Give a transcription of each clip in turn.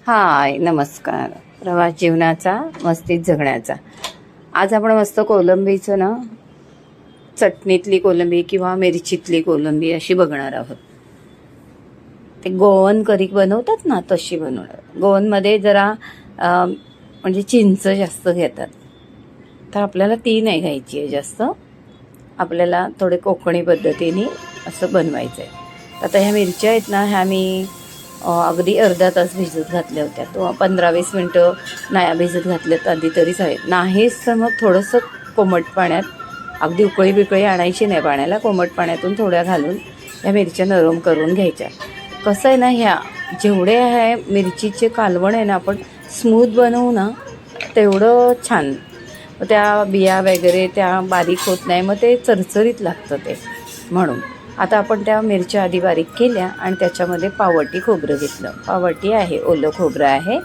हाय नमस्कार. प्रवास जीवनाचा मस्तीत जगण्याचा. आज आपण मस्त कोलंबीचं ना चटणीतली कोलंबी किंवा मिरचीतली कोलंबी अशी बघणार आहोत. ते गोवन करी बनवतात ना तशी बनवणार. गोवनमध्ये जरा म्हणजे चिंच जास्त घेतात, तर आपल्याला ती नाही घ्यायची आहे जास्त. आपल्याला थोडे कोकणी पद्धतीने असं बनवायचं आहे. आता ह्या मिरच्या आहेत ना, ह्या मी अगदी अर्धा तास भिजत घातल्या होत्या. तो 15-20 मिनटं नाही भिजत घातल्यात आधी तरी चालेल. नाहीच तर मग थोडंसं कोमट पाण्यात, अगदी उकळी बिकळी आणायची नाही पाण्याला, कोमट पाण्यातून थोड्या घालून ह्या मिरच्या नरम करून घ्यायच्या. कसं आहे ना, ह्या जेवढे आहे मिरचीचे कालवण आहे ना आपण स्मूथ बनवू ना तेवढं छान. मग त्या बिया वगैरे त्या बारीक होत नाही, मग ते चरचरीत लागतं ते. म्हणून आता आपण त्या मिरच्या आधी बारीक केल्या आणि त्याच्यामध्ये पावटी खोबरं घेतलं. पावटी आहे, ओलं खोबरं आहे.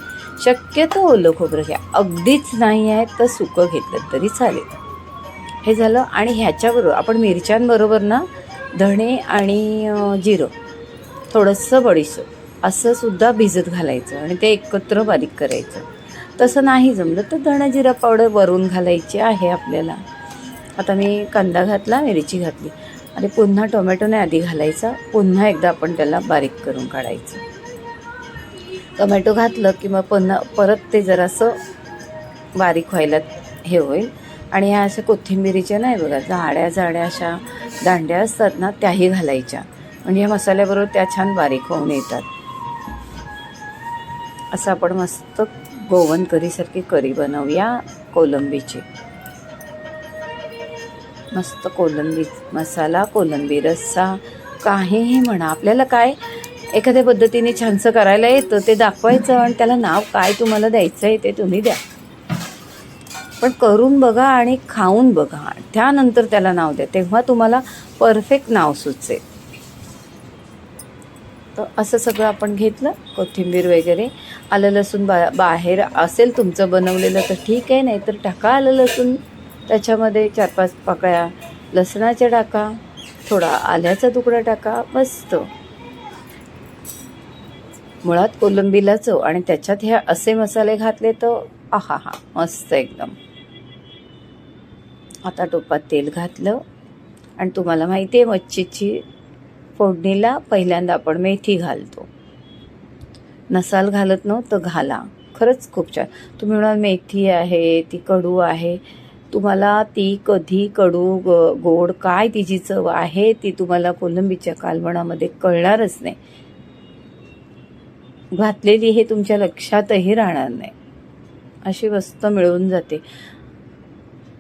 शक्यतो ओलं खोबरं घ्या, अगदीच नाही आहे तर सुकं घेतलं तरी चालेल. हे झालं. आणि ह्याच्याबरोबर आपण मिरच्यांबरोबर ना धणे आणि जिरं, थोडंसं बडीशेप असं सुद्धा भिजत घालायचं आणि ते एकत्र बारीक करायचं. तसं नाही जमलं तर धणे जिरा पावडर वरून घालायची आहे आपल्याला. आता मी कांदा घातला, मिरची घातली आणि पुन्हा टोमॅटोने आधी घालायचा. पुन्हा एकदा आपण त्याला बारीक करून काढायचं. टोमॅटो घातलं की मग पुन्हा परत ते जरासं बारीक व्हायला हे होईल. आणि ह्या अशा कोथिंबिरीच्या नाही बघा, जाड्या जाड्या अशा दांड्या असतात ना, त्याही घालायच्या. म्हणजे ह्या मसाल्याबरोबर त्या छान बारीक होऊन येतात. असं आपण मस्त गोवन करीसारखी करी बनवूया कोलंबीची. मस्त कोलंबी मसाला, कोलंबी रस्सा, काहीही म्हणा. आपल्याला काय एखाद्या पद्धतीने छानसं करायला येतं ते दाखवायचं आणि त्याला नाव काय तुम्हाला द्यायचं आहे ते तुम्ही द्या. पण करून बघा आणि खाऊन बघा, त्यानंतर त्याला नाव द्या, तेव्हा तुम्हाला परफेक्ट नाव सुचेल. तर असं सगळं आपण घेतलं. कोथिंबीर वगैरे, आलं लसूण बाहेर असेल तुमचं बनवलेलं तर ठीक आहे, नाही तर टाका आलं लसूण त्याच्यामध्ये. 4-5 पाकळ्या लसणाच्या टाका, थोडा आल्याचा तुकडा टाका. मस्त मुळात कोलंबीला चव. आणि त्याच्यात ह्या असे मसाले घातले तर आहा हा मस्त एकदम. आता टोपात तेल घातलं आणि तुम्हाला माहिती आहे मच्छीची फोडणीला पहिल्यांदा आपण मेथी घालतो. नसाल घालत नव्हतं घाला, खरंच खूप छान. तुम्ही म्हणाल मेथी आहे ती कडू आहे, तुम्हाला ती कधी कडू गोड काय तिची चव आहे ती तुम्हाला कोलंबीच्या कालवणामध्ये कळणारच नाही. घातलेली हे तुमच्या लक्षातही राहणार नाही, अशी वस्तू मिळून जाते.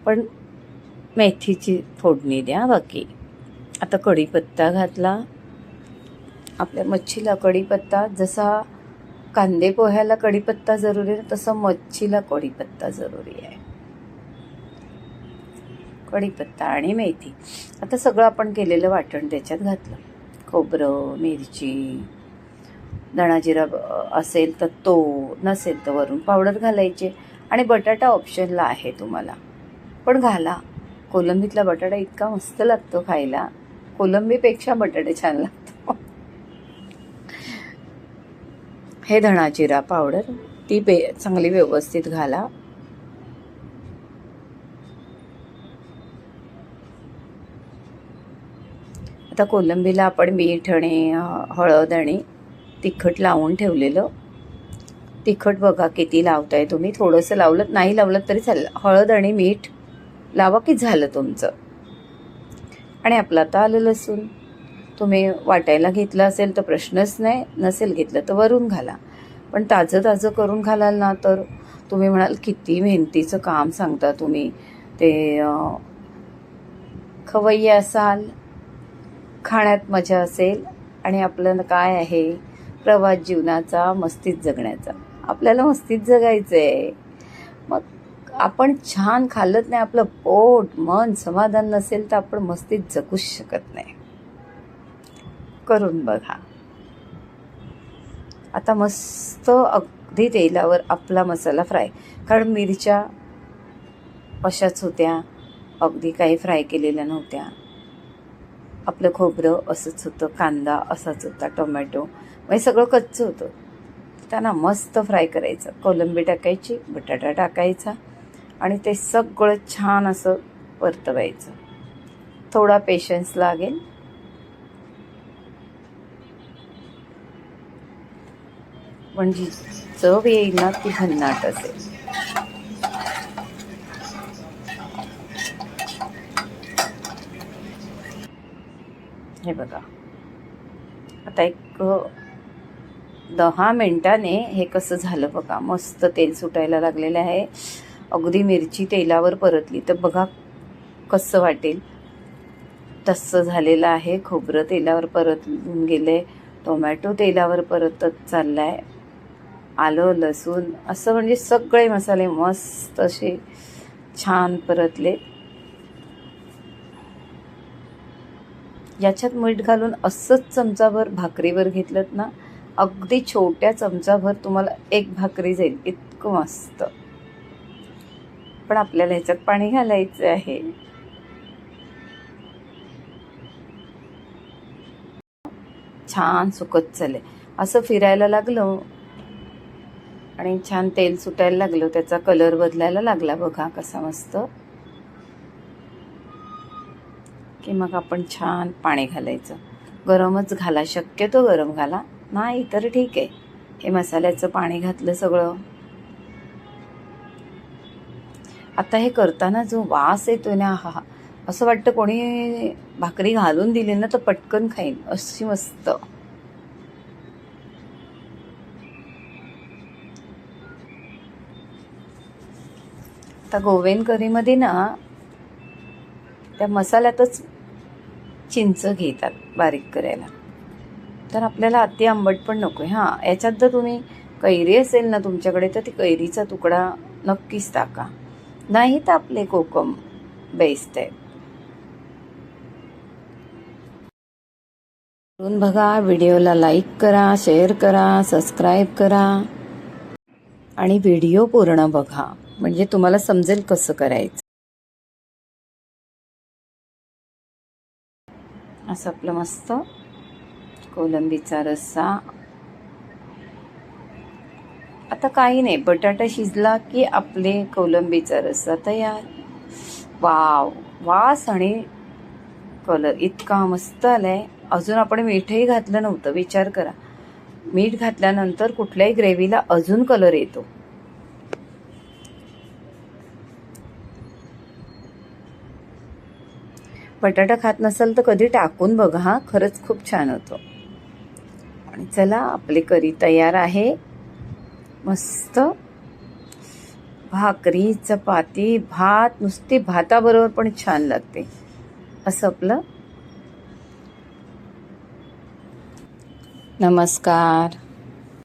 पण मेथीची फोडणी द्या बाकी. आता कढीपत्ता घातला. आपल्या मच्छीला कढीपत्ता, जसा कांदे पोह्याला कढीपत्ता जरुरी आहे तसं मच्छीला कढीपत्ता जरुरी आहे. कढीपत्ता आणि मेथी. आता सगळं आपण केलेलं वाटण त्याच्यात घातलं. खोबरं, मिरची, धणा जिरा असेल तर तो, नसेल तर वरून पावडर घालायचे. आणि बटाटा ऑप्शनला आहे तुम्हाला, पण घाला. कोलंबीतला बटाटा इतका मस्त लागतो खायला, कोलंबीपेक्षा बटाटे छान लागतो. हे धणा जिरा पावडर ती चांगली व्यवस्थित घाला. आता कोलंबीला आपण मीठ आणि हळद आणि तिखट लावून ठेवलेलं. तिखट बघा किती लावताय तुम्ही, थोडंसं लावलं, नाही लावलं तरी चालेल. हळद आणि मीठ लावा की झालं तुमचं. आणि आपलं आता आलं लसूण तुम्ही वाटायला घेतलं असेल तर प्रश्नच नाही, नसेल घेतलं तर वरून घाला. पण ताजं ताजं करून घालाल ना तर तुम्ही म्हणाल किती मेहनतीचं काम सांगता तुम्ही. ते खवय्ये असाल, खाण्यात मजा असेल. आणि आपलं काय आहे, प्रवास जीवनाचा मस्तीत जगण्याचा. आपल्याला मस्तीत जगायचं आहे. मग आपण छान खाल्लंच नाही, आपलं पोट मन समाधान नसेल तर आपण मस्तीत जगूच शकत नाही. करून बघा. आता मस्त अगदी तेलावर आपला मसाला फ्राय, कारण मिरच्या अशाच होत्या, अगदी काही फ्राय केलेल्या नव्हत्या. आपलं खोबरं असंच होतं, कांदा असाच होता, टोमॅटो म्हणजे सगळं कच्चं होतं. टाकताना मस्त फ्राय करायचं. कोलंबी टाकायची, बटाटा टाकायचा आणि ते सगळं छान असं परतवायचं. थोडा पेशन्स लागेल. म्हणजे चव येईल ना ती भन्नाट असेल. हे बघा, आता एक 10 मिनिटाने हे कसं झालं बघा. मस्त तेल सुटायला लागलेलं आहे. अगदी मिरची तेलावर परतली तर बघा कसं वाटेल तसं झालेलं आहे. खोबरं तेलावर परतून गेले, टोमॅटो तेलावर परतत चाललाय, आलं लसूण असं म्हणजे सगळे मसाले मस्त असे छान परतले. याच्यात मीठ घालून असंच चमचाभर भाकरीवर घेतलं ना, अगदी छोट्या चमचाभर तुम्हाला एक भाकरी जाईल, इतकं मस्त. पण आपल्याला ह्याच्यात पाणी घालायचं आहे. छान सुकत चालले. असं फिरायला लागलं आणि छान तेल सुटायला लागलं, त्याचा कलर बदलायला लागला बघा कसा मस्त, की मग आपण छान पाणी घालायचं. गरमच घाला, शक्यतो गरम घाला, नाही तर ठीक आहे. हे मसाल्याचं पाणी घातलं सगळं. आता हे करताना जो वास येतोय ना, हा असं वाटतं कोणी भाकरी घालून दिली ना तर पटकन खाईन अशी मस्त. आता गोवेन करीमध्ये ना त्या मसाल्यातच चिंच घेतात बारीक करायला, तर आपल्याला अति आंबट पण नको आहे. हां, याच्यात जर तुम्ही कैरी असेल ना तुमच्याकडे तर ती कैरीचा तुकडा नक्कीच टाका, नाही तर आपले कोकम बेस्ट आहे. बघा, व्हिडिओला लाईक करा, शेअर करा, सबस्क्राईब करा आणि व्हिडिओ पूर्ण बघा म्हणजे तुम्हाला समजेल कसं करायचं. असं आपलं मस्त कोलंबीचा रस्सा. आता काही नाही, बटाटा शिजला की आपले कोलंबीचा रस्सा तयार. वाव, वास आणि कलर इतका मस्त आलाय. अजून आपण मीठही घातलं नव्हतं. विचार करा, मीठ घातल्यानंतर कुठल्याही ग्रेव्हीला अजून कलर येतो. बटाटा खात नसाल तर कधी टाकून बघा, हा खरंच खूप छान होतो. आणि चला, आपली करी तयार आहे. मस्त भाकरी, चपाती, भात, नुसती भाताबरोबर पण छान लागते. असं आपलं. नमस्कार.